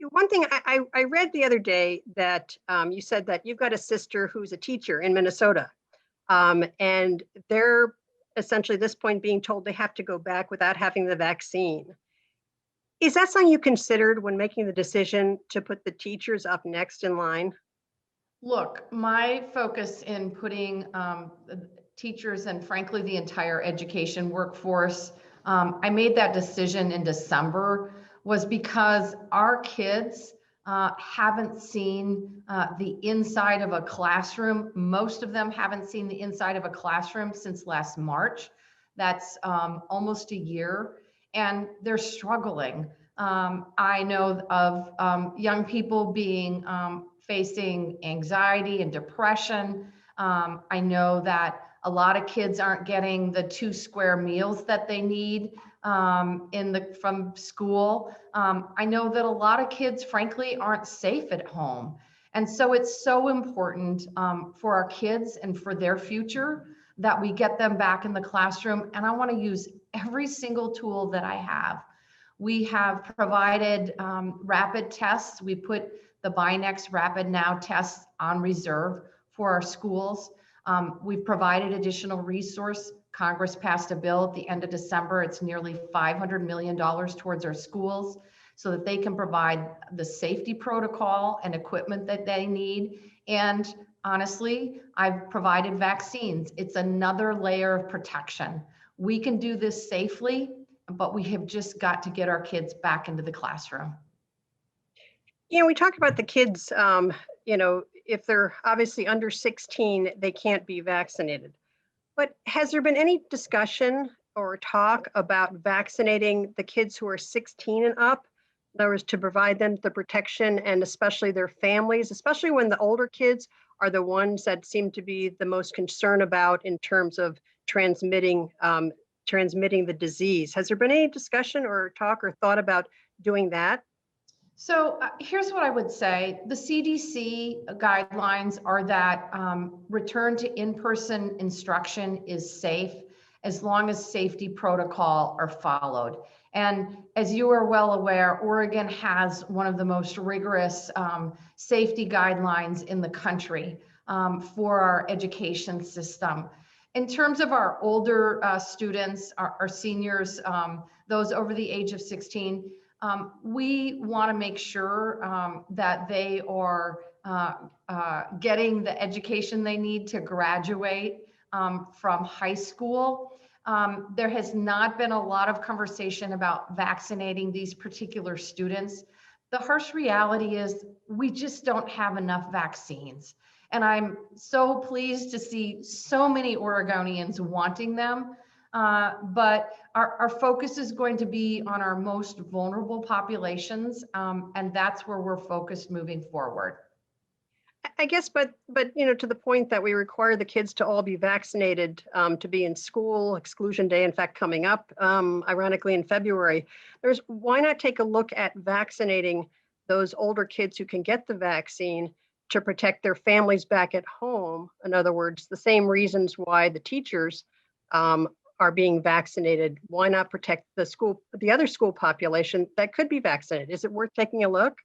One thing I read the other day that you said that you've got a sister who's a teacher in Minnesota, and they're essentially at this point being told they have to go back without having the vaccine. Is that something you considered when making the decision to put the teachers up next in line? Look, my focus in putting teachers and frankly the entire education workforce, I made that decision in December, was because our kids haven't seen the inside of a classroom. Most of them haven't seen the inside of a classroom since last March. That's almost a year, and they're struggling. I know of young people being facing anxiety and depression. I know that a lot of kids aren't getting the 2 square meals that they need from school. I know that a lot of kids, frankly, aren't safe at home. And so it's so important for our kids and for their future that we get them back in the classroom. And I want to use every single tool that I have. We have provided rapid tests. We put the Binex Rapid Now tests on reserve for our schools. We've provided additional resource. Congress passed a bill at the end of December. It's nearly $500 million towards our schools so that they can provide the safety protocol and equipment that they need. And honestly, I've provided vaccines. It's another layer of protection. We can do this safely, but we have just got to get our kids back into the classroom. We talk about the kids, if they're obviously under 16, they can't be vaccinated. But has there been any discussion or talk about vaccinating the kids who are 16 and up? In other words, to provide them the protection and especially their families, especially when the older kids are the ones that seem to be the most concerned about in terms of transmitting the disease. Has there been any discussion or talk or thought about doing that? So here's what I would say. The CDC guidelines are that return to in-person instruction is safe as long as safety protocol are followed. And as you are well aware, Oregon has one of the most rigorous safety guidelines in the country for our education system. In terms of our older students, our seniors, those over the age of 16, we want to make sure that they are getting the education they need to graduate from high school. There has not been a lot of conversation about vaccinating these particular students. The harsh reality is we just don't have enough vaccines. And I'm so pleased to see so many Oregonians wanting them. But our focus is going to be on our most vulnerable populations, and that's where we're focused moving forward. I guess, but to the point that we require the kids to all be vaccinated to be in school, exclusion day, in fact, coming up, ironically in February, why not take a look at vaccinating those older kids who can get the vaccine to protect their families back at home? In other words, the same reasons why the teachers are being vaccinated. Why not protect the other school population that could be vaccinated? Is it worth taking a look?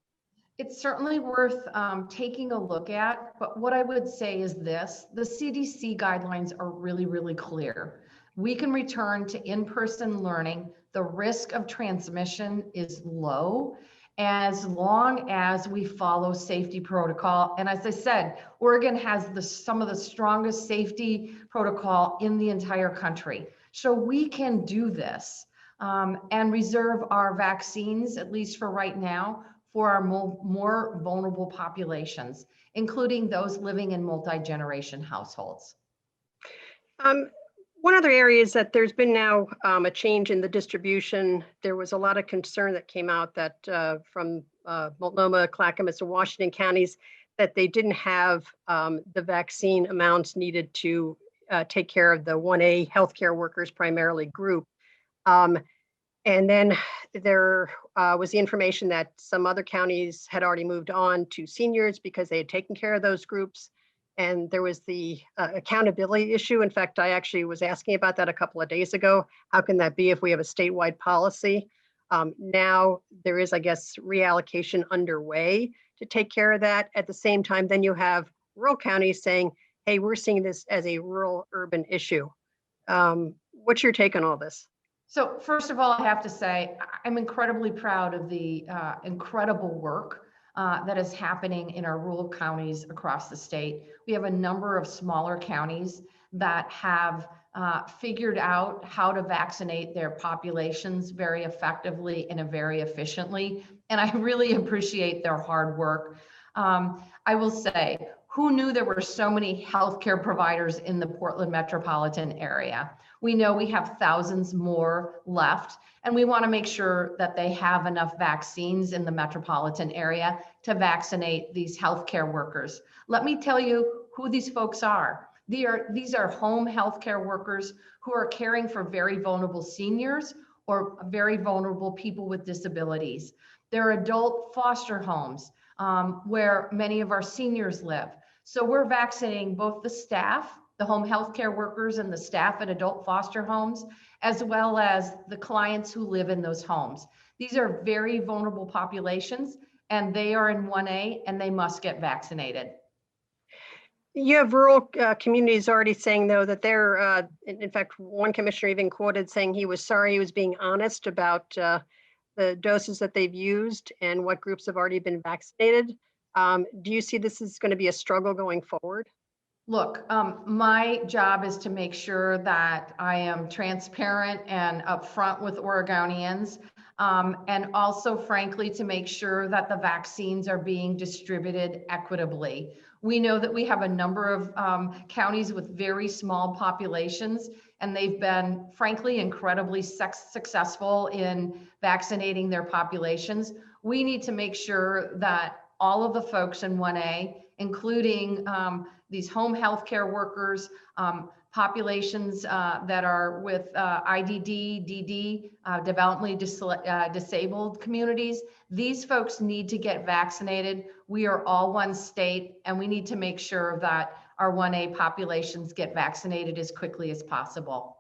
It's certainly worth taking a look at, but what I would say is this: the CDC guidelines are really, really clear. We can return to in-person learning. The risk of transmission is low as long as we follow safety protocol. And as I said, Oregon has some of the strongest safety protocol in the entire country. So we can do this and reserve our vaccines, at least for right now, for our more vulnerable populations, including those living in multi-generation households. One other area is that there's been now a change in the distribution. There was a lot of concern that came out that from Multnomah, Clackamas, and Washington counties, that they didn't have the vaccine amounts needed to take care of the 1A healthcare workers primarily group. And then there was the information that some other counties had already moved on to seniors because they had taken care of those groups. And there was the accountability issue. In fact, I actually was asking about that a couple of days ago. How can that be if we have a statewide policy? Now there is, I guess, reallocation underway to take care of that. At the same time, then you have rural counties saying, hey, we're seeing this as a rural urban issue. What's your take on all this? So first of all, I have to say, I'm incredibly proud of the incredible work that is happening in our rural counties across the state. We have a number of smaller counties that have figured out how to vaccinate their populations very effectively and very efficiently. And I really appreciate their hard work. I will say, who knew there were so many healthcare providers in the Portland metropolitan area? We know we have thousands more left, and we want to make sure that they have enough vaccines in the metropolitan area to vaccinate these healthcare workers. Let me tell you who these folks are. These are home healthcare workers who are caring for very vulnerable seniors or very vulnerable people with disabilities. They're adult foster homes where many of our seniors live. So we're vaccinating both the staff, the home healthcare workers and the staff at adult foster homes, as well as the clients who live in those homes. These are very vulnerable populations, and they are in 1A and they must get vaccinated. You have rural communities already saying, though, that they're, in fact, one commissioner even quoted saying he was sorry he was being honest about the doses that they've used and what groups have already been vaccinated. Do you see this is going to be a struggle going forward? Look, my job is to make sure that I am transparent and upfront with Oregonians, and also, frankly, to make sure that the vaccines are being distributed equitably. We know that we have a number of counties with very small populations, and they've been, frankly, incredibly successful in vaccinating their populations. We need to make sure that all of the folks in 1A, including these home healthcare workers, populations that are with IDD, DD, developmentally disabled communities. These folks need to get vaccinated. We are all one state, and we need to make sure that our 1A populations get vaccinated as quickly as possible.